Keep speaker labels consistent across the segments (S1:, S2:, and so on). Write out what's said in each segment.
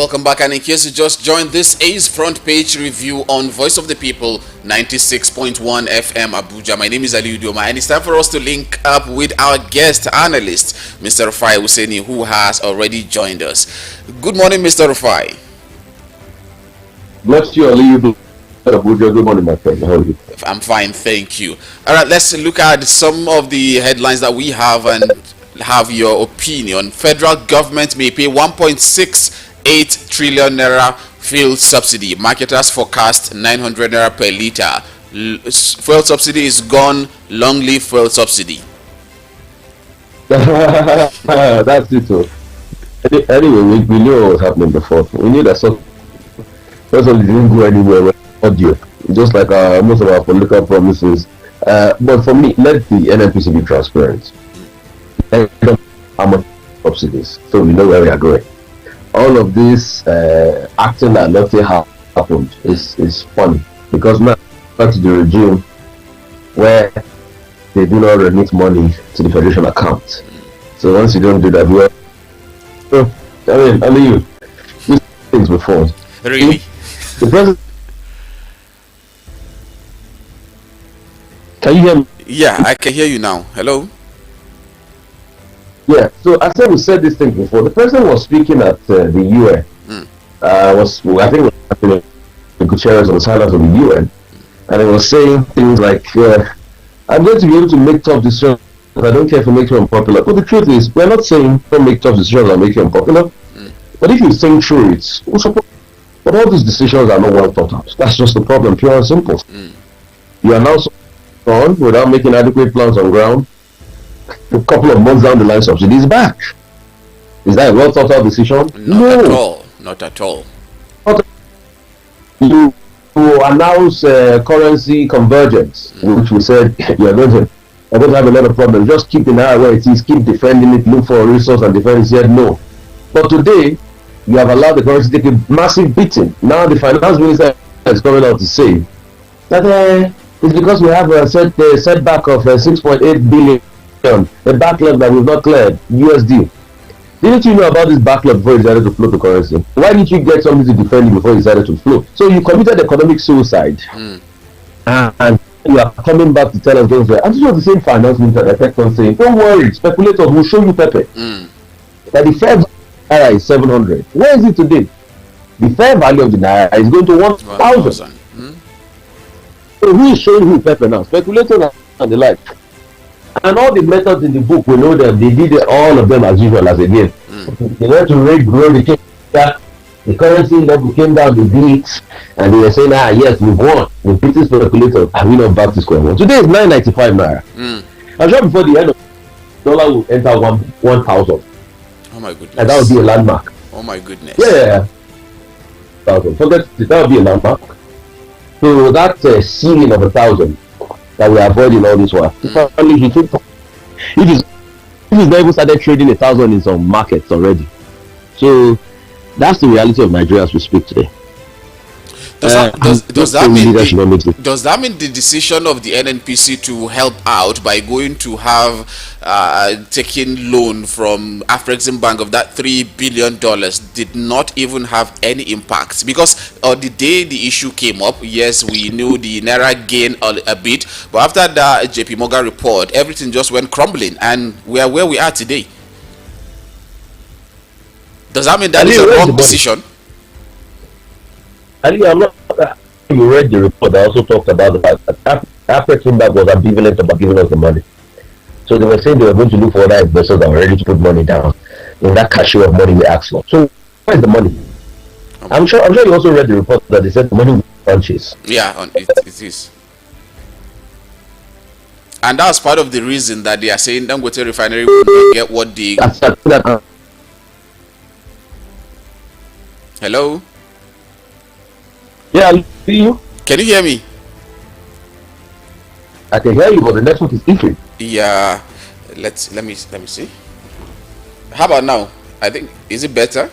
S1: welcome back. And in case you just joined, this is Front Page Review on Voice of the People, 96.1 FM Abuja. My name is Ali Udioma, and it's time for us to link up with our guest analyst, Mr. Rufai Oseni, who has already joined us. Good morning, Mr. Rufai.
S2: Bless you, Ali Udioma. Good morning, my friend. How are you?
S1: I'm fine, thank you. All right, let's look at some of the headlines that we have and have your opinion. Federal government may pay 1.68 trillion naira fuel subsidy. Marketers forecast 900 naira per liter. Fuel subsidy is gone. Long live fuel subsidy.
S2: That's it. So. Anyway, we knew what was happening before. We knew that some person didn't go anywhere with audio, just like most of our political promises. But for me, let the NNPC be transparent. How much subsidies, so we know where we are going. All of this acting that nothing happened is funny, because now back to the regime where they do not remit money to the federation account. So once you don't do that, I mean, these things before.
S1: Really?
S2: The president. Can you hear me?
S1: Yeah, I can hear you now. Hello.
S2: Yeah, so I said we said this thing before. The president was speaking at the UN. I think the Gutierrez on the silence of the UN, and he was saying things like, "I'm going to be able to make tough decisions. I don't care if you make you unpopular." But the truth is, we're not saying don't make tough decisions and make you unpopular. But if you think through it, but all these decisions are not well thought out. That's just the problem, pure and simple. You are now on without making adequate plans on ground. A couple of months down the line, subsidy is back. Is that a well thought out decision?
S1: Not at all. Not at all.
S2: You announce currency convergence, which we said you're going to have a lot of problems. Just keep the naira where it is, keep defending it, look for a resource and defend it. Said no. But today, you have allowed the currency to take a massive beating. Now the finance minister is coming out to say that it's because we have a setback of 6.8 billion. A backlog that we've not cleared, USD. Didn't you know about this backlog before you decided to float the currency? Why didn't you get somebody to defend you before you decided to float? So you committed economic suicide. And you are coming back to tell us those. And this was the same finance minister that kept on saying, don't worry, speculators will show you Pepe. That the fair naira is 700. Where is it today? The fair value of the naira is going to 1,000. So who is showing who Pepe now? Speculators and the like. And all the methods in the book, we know them. They did all of them as usual as a game. They went to rate grow the currency level came down the beats, and they were saying, yes, we've won. We beat this speculator, and we not back to square one. Today is 995 naira. I'm sure before the end of the dollar will enter 1,000.
S1: Oh my goodness.
S2: And that would be a landmark.
S1: Oh my goodness.
S2: Yeah. 1,000. Forget it, that would be a landmark. So that ceiling of 1,000 that we are avoiding all this while. If he's not even started trading 1,000 in some markets already. So that's the reality of Nigeria as we speak today.
S1: Does that mean the decision of the NNPC to help out by going to have taking loan from Afrexim Bank of that $3 billion did not even have any impact? Because on the day the issue came up, yes, we knew the naira gained a bit, but after the JP Morgan report, everything just went crumbling, and we are where we are today. Does that mean that is a wrong decision?
S2: Ali, I'm not. You read the report. I also talked about the fact that Afrexim Bank was ambivalent about giving us the money. So they were saying they were going to look for other investors that were ready to put money down in that cashier of money we asked for. So where's the money? I'm sure you also read the report that they said the money bunches.
S1: Yeah, it is. And that's part of the reason that they are saying Dangote Refinery will get what they. Hello.
S2: Yeah, I see you.
S1: Can you hear me?
S2: I can hear you, but the network is iffy.
S1: Yeah, let me see. How about now? I think, is it better?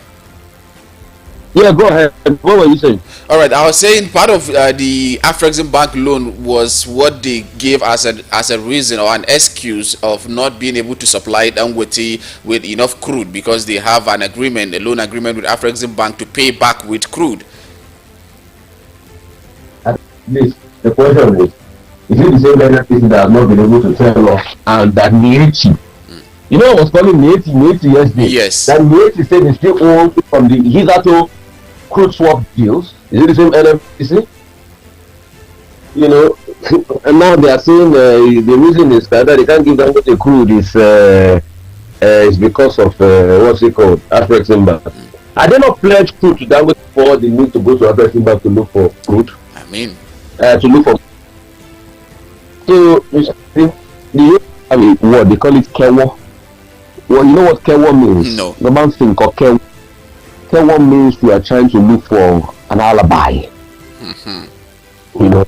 S2: Yeah, go ahead. What were you saying?
S1: All right, I was saying part of the Afrexim Bank loan was what they gave as a reason or an excuse of not being able to supply Dangote with enough crude because they have an agreement, a loan agreement with Afrexim Bank to pay back with crude.
S2: At least the question is it the same NFPC that has not been able to tell us and that Nietzsche, you know, I was calling Nietzsche yesterday.
S1: Yes.
S2: That Nietzsche said he still owns from the hitherto crude swap deals. Is it the same NFPC? You know, and now they are saying the reason is that they can't give them what the crude is because of what's it called, Afrexim Bank. Are they not pledged crude to Dangote before they need to go to Afrexim Bank to look for crude?
S1: I mean,
S2: to look for. So you have a word they call it kewo. Well, you know what kewo means?
S1: No.
S2: The man think of kewo. Kewo means we are trying to look for an alibi.
S1: Mm-hmm.
S2: You know,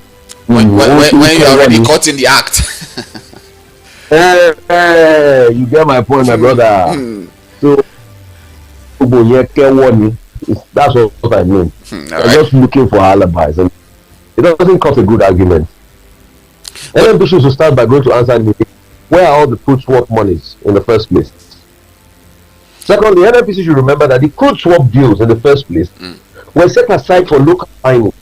S1: when you're already caught in the act.
S2: You get my point, my brother. So, that's what I mean. They're just looking for alibis, and it doesn't cause a good argument. NMPC should start by going to answer me, where are all the crude swap monies in the first place? Secondly, NMPC should remember that the crude swap deals in the first place were set aside for local mining.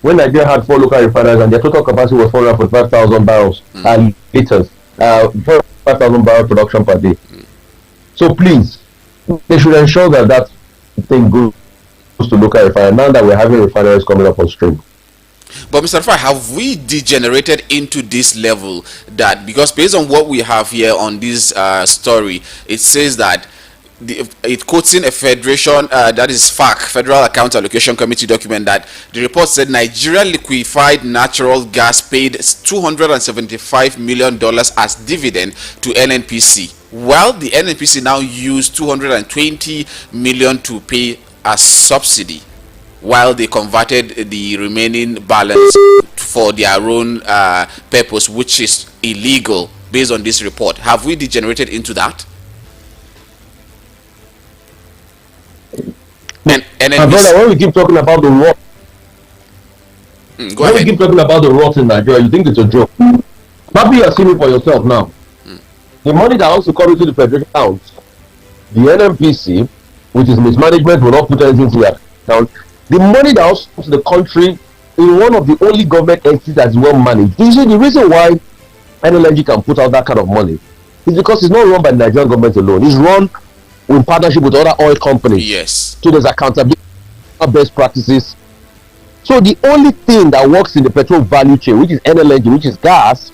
S2: When Nigeria had 4 local refineries and their total capacity was 445,000 barrels liters, 405,000 barrel production per day. So please, they should ensure that that thing goes to local refineries now that we're having refineries coming up on stream.
S1: But Mr. Rufai, have we degenerated into this level that, because based on what we have here on this story, it says that it quotes in a federation, that is FAC, Federal Account Allocation Committee document, that the report said Nigeria liquefied natural gas paid $275 million as dividend to NNPC, while the NNPC now used $220 million to pay as subsidy, while they converted the remaining balance for their own purpose, which is illegal based on this report. Have we degenerated into that? And
S2: my brother, when we keep talking about the rot,
S1: we
S2: keep talking about the rot in Nigeria, you think it's a joke. Maybe you're seeing it for yourself now. The money that also comes into the federation account, the NMPC, which is mismanagement, will not put anything to their account. The money that also comes to the country in one of the only government entities that is well managed. You see, the reason why NLNG can put out that kind of money is because it's not run by the Nigerian government alone. It's run in partnership with other oil companies.
S1: Yes.
S2: So there's accountability, best practices. So the only thing that works in the petrol value chain, which is NLNG, which is gas,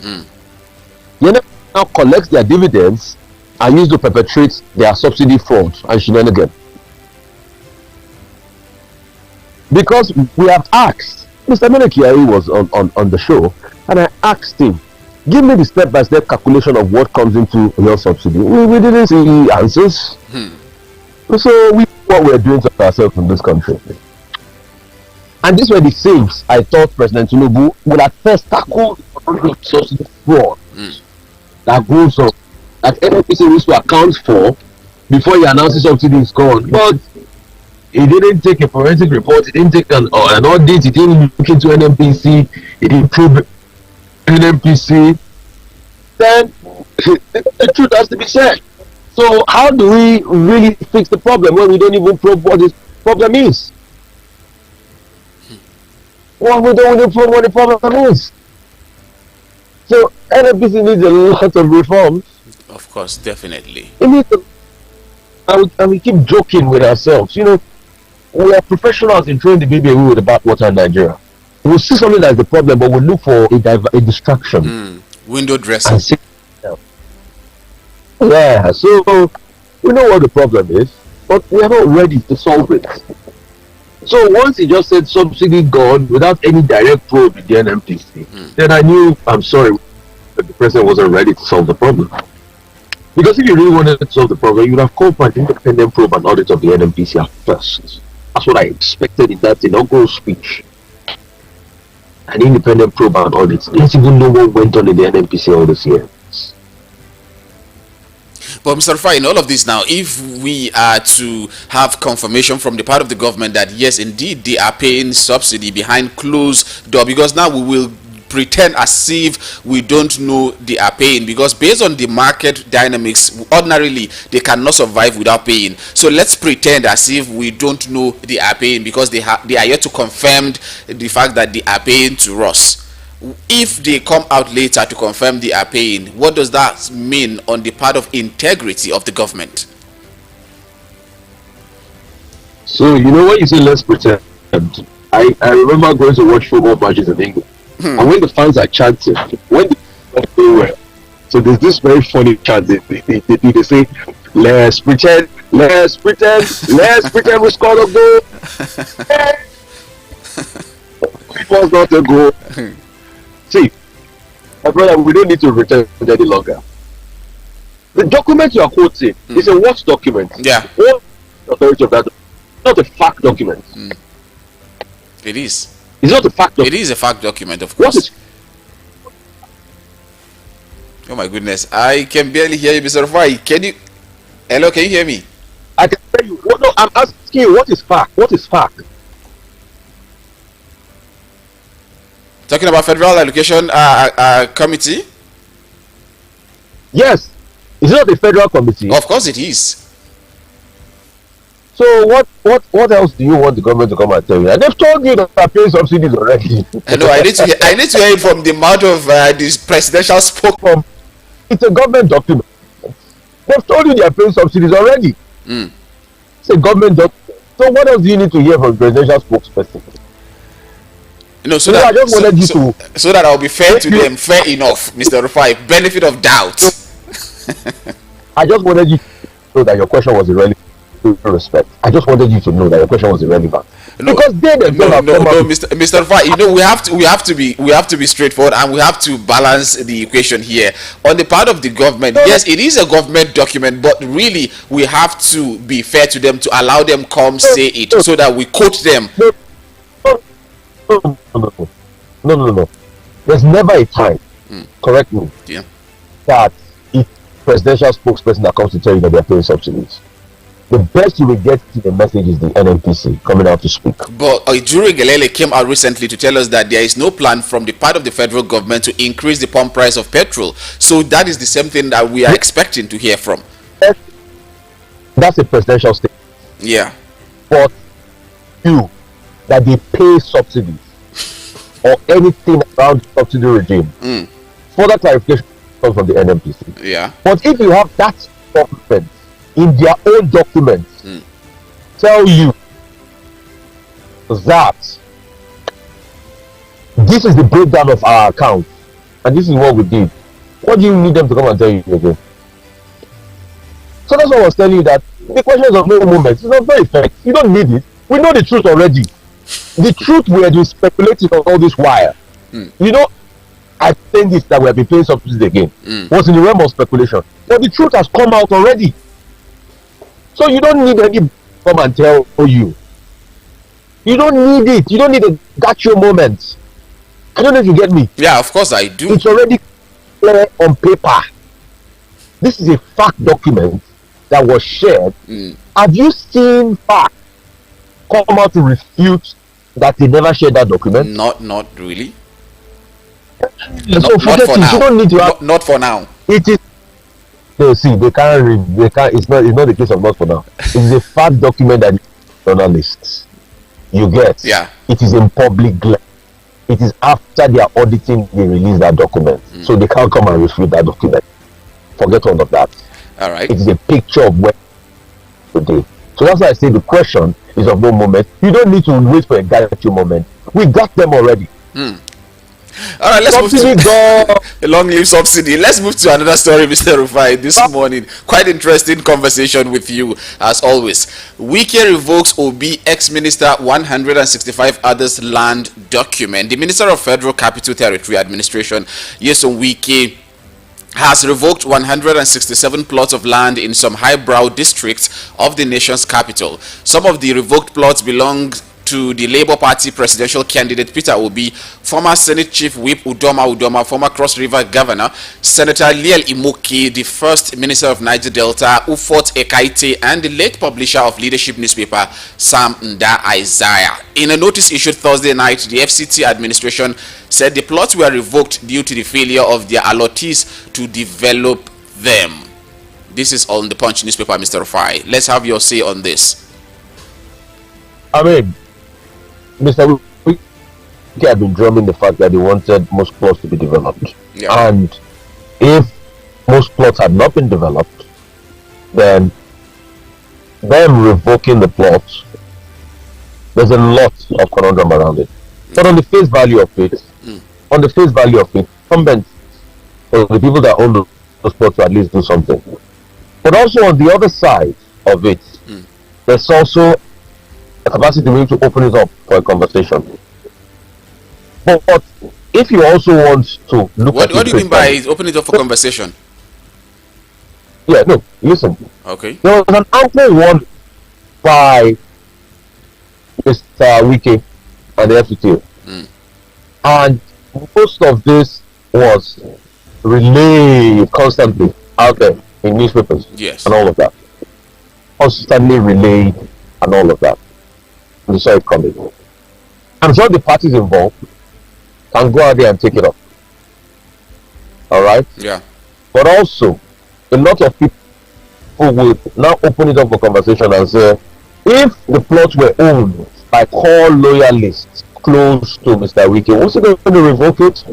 S2: the now collects their dividends and use to perpetrate their subsidy fraud and shenanigans. Because we have asked, Mr. Menekiari was on the show, and I asked him, give me the step-by-step calculation of what comes into your subsidy. We didn't see answers. So we know what we're doing to ourselves in this country. And these were the things I thought President Tinubu would at first tackle the subsidy fraud that goes on, that NNPC needs to account for before he announces subsidy is gone. But he didn't take a forensic report, he didn't take an audit, he didn't look into NNPC, he didn't probe NNPC. Then the truth has to be said. So how do we really fix the problem when we don't even probe what this problem is? Well, we don't even probe what the problem is. So NNPC needs a lot of reforms.
S1: Of course, definitely.
S2: It needs to, and we keep joking with ourselves. You know, we are professionals in throwing the baby away with the bathwater in Nigeria. We'll see something that's the problem, but we'll look for a distraction.
S1: Window dressing.
S2: Yeah, so we know what the problem is, but we are not ready to solve it. So once he just said subsidy gone without any direct probe with the NMPC, then I knew, I'm sorry, that the president wasn't ready to solve the problem. Because if you really wanted to solve the problem, you would have called for an independent probe and audit of the NMPC at first. That's what I expected in that inaugural speech. An independent probe and audit. Let's even know what went on in the NMPC all this year.
S1: But Mr. Rufai, in all of this now, if we are to have confirmation from the part of the government that yes, indeed, they are paying subsidy behind closed door, because now we will pretend as if we don't know they are paying, because based on the market dynamics, ordinarily they cannot survive without paying. So let's pretend as if we don't know they are paying, because they are yet to confirm the fact that they are paying to us. If they come out later to confirm they are paying, what does that mean on the part of integrity of the government?
S2: So you know what you say, let's pretend. I remember going to watch football matches in England. And when the fans are chanting, when the fans play well, so there's this very funny chant they do. They say, let's pretend we scored a goal. It was not a goal. See, my brother, we don't need to pretend any longer. The document you are quoting is a what document?
S1: Yeah.
S2: What authority of that? Not a fact document.
S1: It is.
S2: It's not a fact document.
S1: It is a fact document, of course. Oh my goodness, I can barely hear you, Mr. Rufai. Hello, can you hear me?
S2: I can tell you. No, I'm asking you, what is fact? What is fact?
S1: Talking about Federal Allocation Committee?
S2: Yes. Is it not a federal committee?
S1: Of course it is.
S2: So what else do you want the government to come and tell you? And they've told you that they're paying subsidies already.
S1: I know. I need to hear it from the mouth of this presidential spokesman.
S2: It's a government document. They've told you they are paying subsidies already. It's a government document. So what else do you need to hear from the presidential spokesperson?
S1: You know, so that I'll be fair to them, fair enough, Mr. Rufai. Benefit of doubt.
S2: I just wanted you to know that your question was irrelevant. Respect. I just wanted you to know that your question was irrelevant.
S1: No,
S2: because
S1: Mr. Rufai, you know, we have to be straightforward, and we have to balance the equation here. On the part of the government, yes, it is a government document, but really we have to be fair to them, to allow them come say it, so that we quote them.
S2: No. There's never a time. Correct me.
S1: Yeah.
S2: That if presidential spokesperson that comes to tell you that they're paying subsidies, the best you will get to the message is the NNPC coming out to speak.
S1: But Ijuru Gelele came out recently to tell us that there is no plan from the part of the federal government to increase the pump price of petrol. So that is the same thing that we are expecting to hear from.
S2: That's a presidential statement.
S1: Yeah.
S2: But you, that they pay subsidies or anything around the subsidy regime, further clarification comes from the NNPC.
S1: Yeah.
S2: But if you have that document in their own documents, tell you that this is the breakdown of our account and this is what we did, what do you need them to come and tell you again? So that's what I was telling you, that the questions of no moment is not very effective. You don't need it. We know the truth already. The truth we have been speculating on all this while. You know, I think this that we have been paying subsidies again was in the realm of speculation. But the truth has come out already. So you don't need any come and tell you. You don't need it. You don't need a gotcha moment. I don't know if you get me.
S1: Yeah, of course I do.
S2: It's already clear on paper. This is a fact document that was shared. Have you seen facts come out to refute that they never shared that document?
S1: Not really.
S2: So
S1: not for now.
S2: You don't need to have,
S1: not for now.
S2: It is. They can't read. They can't. It's not the case of not for now. It is a fact document that journalists. You get.
S1: Yeah.
S2: It is in public glare. It is after their auditing they release that document, so they can't come and refute that document. Forget all of that.
S1: All right.
S2: It is a picture of where today. So that's why I say the question is of no moment. You don't need to wait for a gotcha moment. We got them already.
S1: All right, let's move to long live subsidy. Let's move to another story, Mr. Rufai. This morning, quite interesting conversation with you as always. Wike revokes Obi ex-minister 165 others land document. The Minister of Federal Capital Territory Administration, Nyesom Wike, has revoked 167 plots of land in some highbrow districts of the nation's capital. Some of the revoked plots belong to the Labour Party presidential candidate Peter Obi, former Senate Chief Whip Udoma, former Cross River Governor, Senator Liel Imoki, the first Minister of Niger Delta, Ufot Ekaite, and the late publisher of Leadership newspaper, Sam Nda Isaiah. In a notice issued Thursday night, the FCT administration said the plots were revoked due to the failure of their allottees to develop them. This is on the Punch newspaper, Mr. Rufai. Let's have your say on this.
S3: I mean, Mr. Wiki had been drumming the fact that he wanted most plots to be developed.
S1: Yeah.
S3: And if most plots had not been developed, then them revoking the plots, there's a lot of conundrum around it. But on the face value of it, incumbent for the people that own those plots to at least do something. But also on the other side of it, there's also a capacity to open it up for a conversation. But if you also want to look
S1: what do you mean by open it up for conversation?
S3: Yeah, no, listen.
S1: Okay.
S3: There was an ample one by Mr. Wiki and the FCT. And most of this was relayed constantly out there in newspapers.
S1: Yes.
S3: And all of that. Constantly relayed and all of that. And saw it coming. I'm sure the parties involved can go out there and take it up. Alright?
S1: Yeah.
S3: But also, a lot of people will now open it up for conversation and say, if the plots were owned by core loyalists close to Mr. Wiki, was he going to revoke it?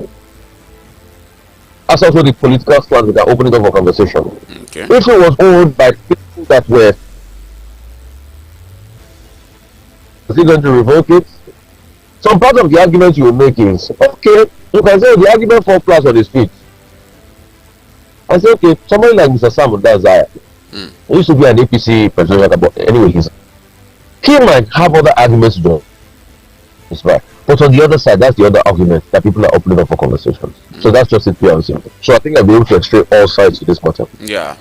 S3: That's also the political slant we can open it up for conversation.
S1: Okay.
S3: If it was owned by people that were, is he going to revoke it? Some part of the argument you will make is, okay, you can say the argument for plus on his feet. I say, okay, somebody like Mr. Sam Dazaya, he used to be an APC president, but anyway, he might have other arguments to do. It's right. But on the other side, that's the other argument that people are opening up for conversations. So that's just it, pure and simple. So I think I'll be able to explain all sides to this matter.
S1: Yeah.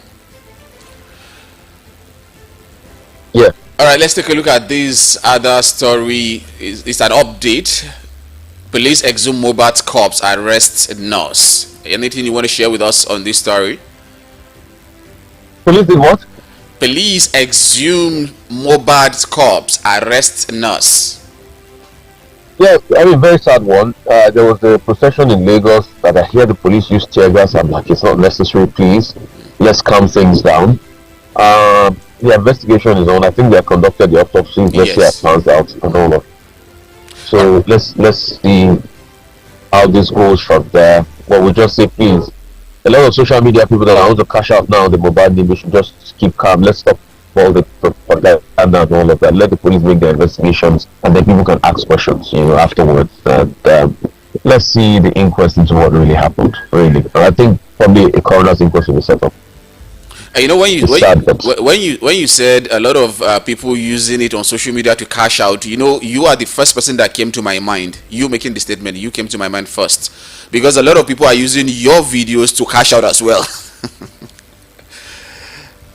S3: Yeah.
S1: All right, let's take a look at this other story. It's an update. Police exhume Mobat corpse, arrest nurse. Anything you want to share with us on this story?
S3: Police did what?
S1: Police exhume Mobat corpse, arrest nurse.
S3: Yeah, I mean, very sad one. There was a procession in Lagos that I hear the police use tear gas. I'm like, it's not necessary, please. Let's calm things down. The investigation is on. I think they have conducted the autopsy. Let's see how it turns out and all of. So let's see how this goes from there. But we just say, please, a lot of social media people that want to cash out now on the mobile name, we should just keep calm. Let's stop all the propaganda and all of that. Let the police make their investigations, and then people can ask questions, afterwards. And let's see the inquest into what really happened. Really, and I think probably a coroner's inquest will be set up.
S1: When you said a lot of people using it on social media to cash out, you are the first person that came to my mind. You making the statement, you came to my mind first, because a lot of people are using your videos to cash out as well.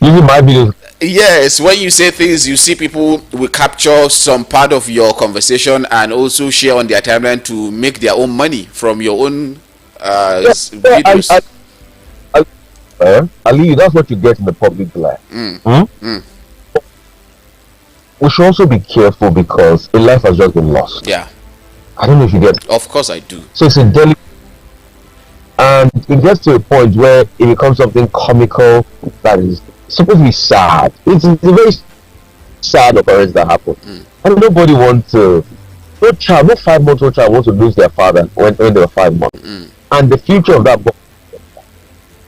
S3: Using my videos.
S1: Yes, when you say things, you see people will capture some part of your conversation and also share on their timeline to make their own money from your own videos.
S3: Ali, that's what you get in the public life. We should also be careful because a life has just been lost.
S1: Yeah.
S3: I don't know if you get it.
S1: Of course I do.
S3: So it's a delicate, and it gets to a point where it becomes something comical that is supposed to be sad. It's a very sad occurrence that happened. And nobody wants to, no 5-month-old child wants to lose their father when they were 5 months. And the future of that boy,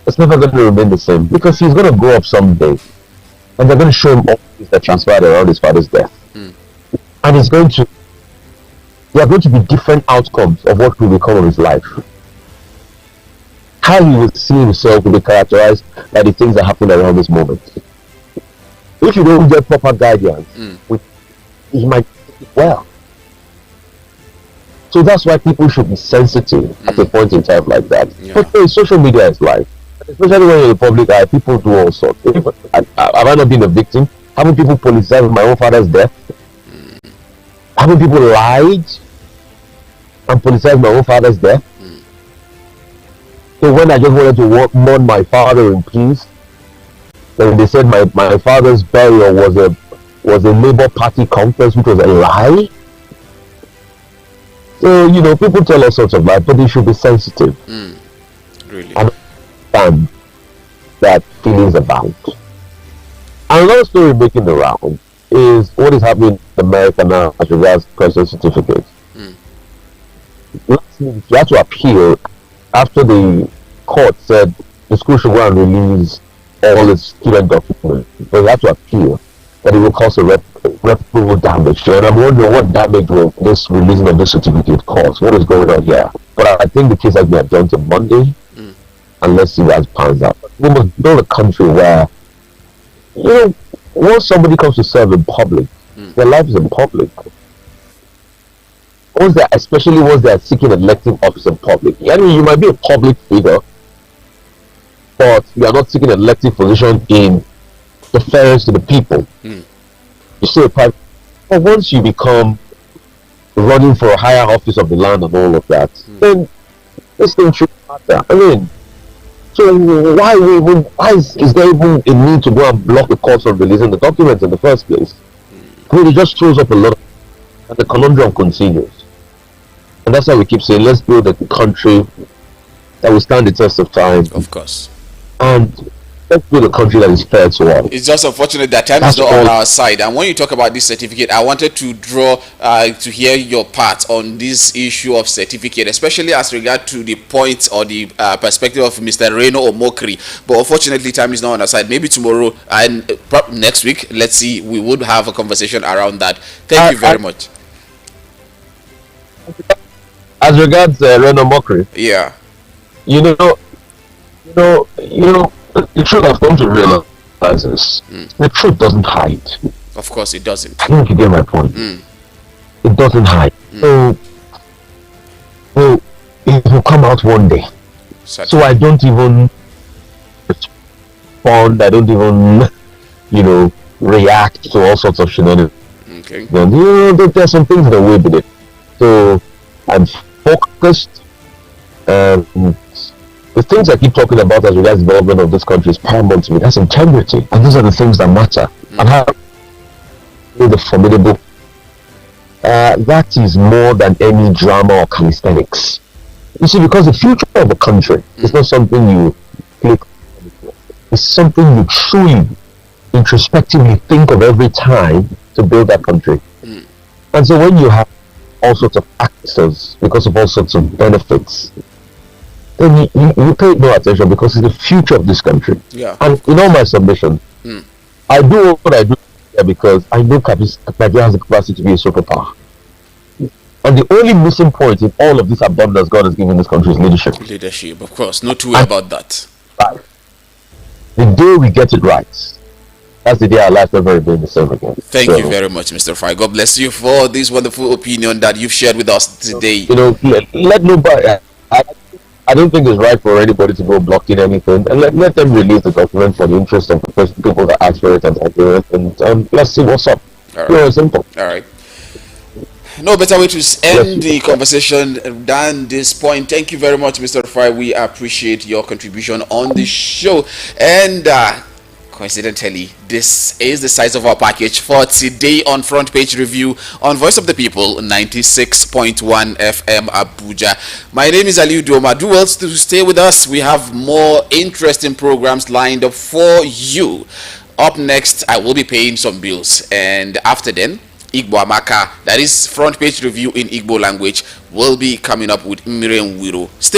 S3: it's never going to remain the same, because he's going to grow up someday and they're going to show him all things that transpired around his father's death. And there are going to be different outcomes of what will become of his life. How he will see himself will be characterized by the things that happen around this moment. If you don't get proper guidance, he might do well. So that's why people should be sensitive at a point in time like that. But social media is life. Especially when you're in the public eye, people do all sorts. Have I not been a victim? Haven't people politicized my own father's death? Having people lied and politicized my own father's death. So when I just wanted to mourn my father in peace, then they said my father's burial was a Labour Party conference, which was a lie. So, people tell all sorts of lies, but they should be sensitive.
S1: Really?
S3: And understand that feelings about. Another story making the round is what is happening in America now as regards presidential certificates. Last week, you had to appeal after the court said the school should go and release all its student documents. But you have to appeal that it will cause irreparable damage. And I'm wondering what damage will this releasing of this certificate cause? What is going on here? But I think the case has been adjourned to Monday. And let's see what pans out. We must build a country where, once somebody comes to serve in public, their life is in public. Especially once they are seeking elective office in public. I mean, you might be a public figure, but you are not seeking an elective position in deference to the people. You see a private. But once you become running for a higher office of the land and all of that, then this thing should matter. I mean, so why is there even a need to go and block the courts from releasing the documents in the first place? I mean, it just throws up a lot and the conundrum continues. And that's why we keep saying, let's build a country that will stand the test of time.
S1: Of course.
S3: And let's build a country that is fair to all.
S1: It's just unfortunate that time is not on our side. And when you talk about this certificate, I wanted to draw to hear your part on this issue of certificate, especially as regard to the point or the perspective of Mr. Reno Omokri. But unfortunately, time is not on our side. Maybe tomorrow and next week, let's see, we would have a conversation around that. Thank you very much.
S3: As regards Reno Omokri,
S1: yeah,
S3: the truth I've come to realize is the truth doesn't hide.
S1: Of course, it doesn't.
S3: I think you get my point. It doesn't hide. So it will come out one day.
S1: Certainly.
S3: So I don't even respond. I don't even, react to all sorts of shenanigans.
S1: Okay.
S3: And, there's some things that are way with it. So I'm focused. The things I keep talking about as regards development of this country is paramount to me. That's integrity, and these are the things that matter. And how the formidable that is more than any drama or calisthenics. You see, because the future of a country is not something you click. It's something you truly, introspectively think of every time to build that country. And so when you have all sorts of actors because of all sorts of benefits, then you pay no attention because it's the future of this country.
S1: Yeah.
S3: And in all my submission, I do what I do because I know Nigeria has the capacity to be a superpower. And the only missing point in all of this abundance God has given this country is leadership.
S1: Leadership, of course. No two way about that.
S3: Right. The day we get it right, that's the day our lives never remain the same again.
S1: Thank you very much, Mr. Rufai. God bless you for this wonderful opinion that you've shared with us today.
S3: Let nobody. I don't think it's right for anybody to go blocking anything, and let them release the document for the interest of the people that ask for it and let's see what's up.
S1: All
S3: right. Simple.
S1: All right. No better way to end the conversation than this point. Thank you very much, Mr. Rufai. We appreciate your contribution on the show. And coincidentally, this is the size of our package for today on Front Page Review on Voice of the People 96.1 FM Abuja. My name is Aliu Doma. Do well to stay with us. We have more interesting programs lined up for you. Up next, I will be paying some bills, and after then, Igbo Amaka, that is Front Page Review in Igbo language, will be coming up with Miriam Wiro. Stay